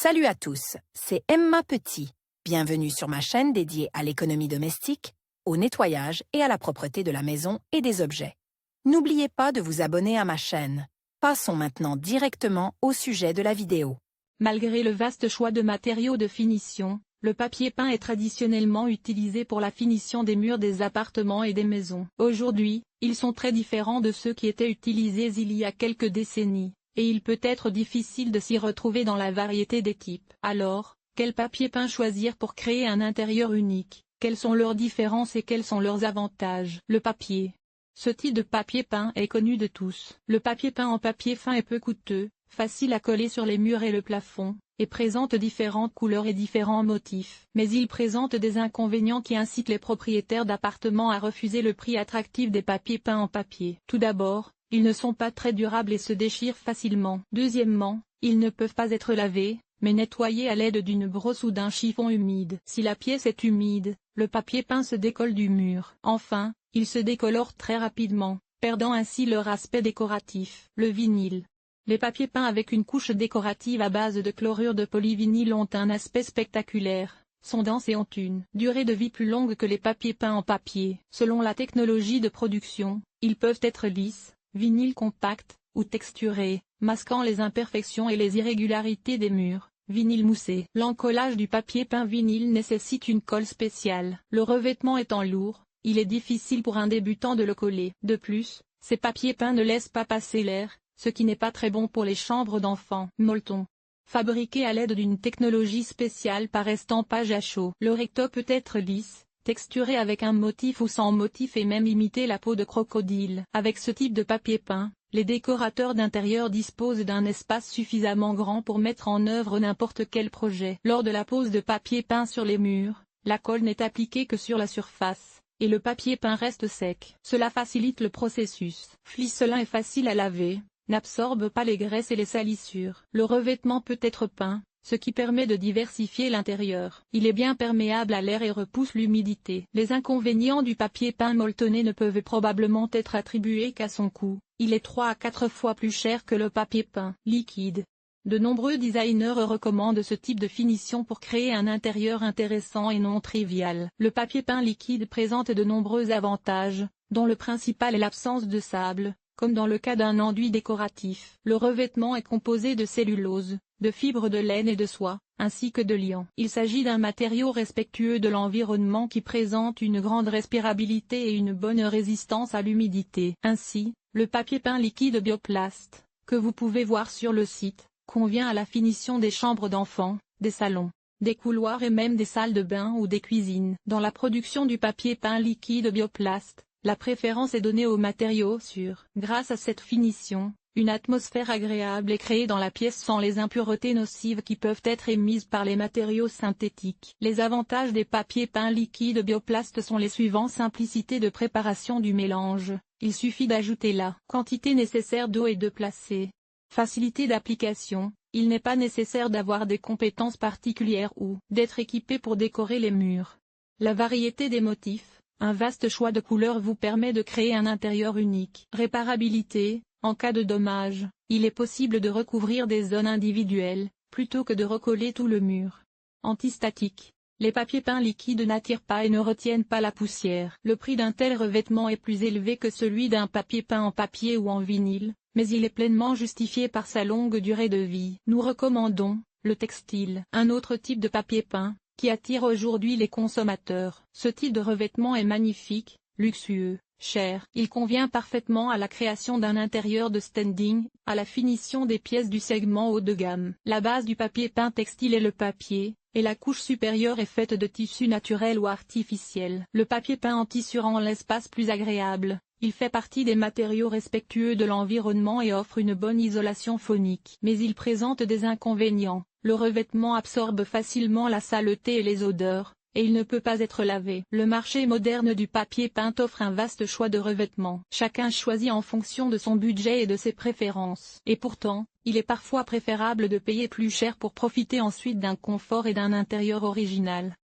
Salut à tous, c'est Emma Petit. Bienvenue sur ma chaîne dédiée à l'économie domestique, au nettoyage et à la propreté de la maison et des objets. N'oubliez pas de vous abonner à ma chaîne. Passons maintenant directement au sujet de la vidéo. Malgré le vaste choix de matériaux de finition, le papier peint est traditionnellement utilisé pour la finition des murs des appartements et des maisons. Aujourd'hui, ils sont très différents de ceux qui étaient utilisés il y a quelques décennies, et il peut être difficile de s'y retrouver dans la variété des types. Alors, quel papier peint choisir pour créer un intérieur unique? Quelles sont leurs différences et quels sont leurs avantages? Le papier. Ce type de papier peint est connu de tous. Le papier peint en papier fin est peu coûteux, facile à coller sur les murs et le plafond, et présente différentes couleurs et différents motifs. Mais il présente des inconvénients qui incitent les propriétaires d'appartements à refuser le prix attractif des papiers peints en papier. Tout d'abord, ils ne sont pas très durables et se déchirent facilement. Deuxièmement, ils ne peuvent pas être lavés, mais nettoyés à l'aide d'une brosse ou d'un chiffon humide. Si la pièce est humide, le papier peint se décolle du mur. Enfin, ils se décolorent très rapidement, perdant ainsi leur aspect décoratif. Le vinyle. Les papiers peints avec une couche décorative à base de chlorure de polyvinyle ont un aspect spectaculaire, sont denses et ont une durée de vie plus longue que les papiers peints en papier. Selon la technologie de production, ils peuvent être lisses, vinyle compact, ou texturés, masquant les imperfections et les irrégularités des murs. Vinyle moussé. L'encollage du papier peint vinyle nécessite une colle spéciale. Le revêtement étant lourd, il est difficile pour un débutant de le coller. De plus, ces papiers peints ne laissent pas passer l'air, ce qui n'est pas très bon pour les chambres d'enfants. Molleton. Fabriqué à l'aide d'une technologie spéciale par estampage à chaud. Le recto peut être lisse, texturé avec un motif ou sans motif et même imiter la peau de crocodile. Avec ce type de papier peint, les décorateurs d'intérieur disposent d'un espace suffisamment grand pour mettre en œuvre n'importe quel projet. Lors de la pose de papier peint sur les murs, la colle n'est appliquée que sur la surface, et le papier peint reste sec. Cela facilite le processus. Ficelin est facile à laver, n'absorbe pas les graisses et les salissures. Le revêtement peut être peint, ce qui permet de diversifier l'intérieur. Il est bien perméable à l'air et repousse l'humidité. Les inconvénients du papier peint molletonné ne peuvent probablement être attribués qu'à son coût. Il est 3 à 4 fois plus cher que le papier peint liquide. De nombreux designers recommandent ce type de finition pour créer un intérieur intéressant et non trivial. Le papier peint liquide présente de nombreux avantages, dont le principal est l'absence de sable, comme dans le cas d'un enduit décoratif. Le revêtement est composé de cellulose, de fibres de laine et de soie, ainsi que de liant. Il s'agit d'un matériau respectueux de l'environnement qui présente une grande respirabilité et une bonne résistance à l'humidité. Ainsi, le papier peint liquide Bioplast, que vous pouvez voir sur le site, convient à la finition des chambres d'enfants, des salons, des couloirs et même des salles de bain ou des cuisines. Dans la production du papier peint liquide Bioplast, la préférence est donnée aux matériaux sûrs. Grâce à cette finition, une atmosphère agréable est créée dans la pièce sans les impuretés nocives qui peuvent être émises par les matériaux synthétiques. Les avantages des papiers peints liquides Bioplast sont les suivants. Simplicité de préparation du mélange, il suffit d'ajouter la quantité nécessaire d'eau et de placer. Facilité d'application, il n'est pas nécessaire d'avoir des compétences particulières ou d'être équipé pour décorer les murs. La variété des motifs, un vaste choix de couleurs vous permet de créer un intérieur unique. Réparabilité, en cas de dommage, il est possible de recouvrir des zones individuelles, plutôt que de recoller tout le mur. Antistatique. Les papiers peints liquides n'attirent pas et ne retiennent pas la poussière. Le prix d'un tel revêtement est plus élevé que celui d'un papier peint en papier ou en vinyle, mais il est pleinement justifié par sa longue durée de vie. Nous recommandons le textile. Un autre type de papier peint, qui attire aujourd'hui les consommateurs. Ce type de revêtement est magnifique, luxueux, cher. Il convient parfaitement à la création d'un intérieur de standing, à la finition des pièces du segment haut de gamme. La base du papier peint textile est le papier, et la couche supérieure est faite de tissu naturel ou artificiel. Le papier peint en tissu rend l'espace plus agréable. Il fait partie des matériaux respectueux de l'environnement et offre une bonne isolation phonique. Mais il présente des inconvénients. Le revêtement absorbe facilement la saleté et les odeurs, et il ne peut pas être lavé. Le marché moderne du papier peint offre un vaste choix de revêtements. Chacun choisit en fonction de son budget et de ses préférences. Et pourtant, il est parfois préférable de payer plus cher pour profiter ensuite d'un confort et d'un intérieur original.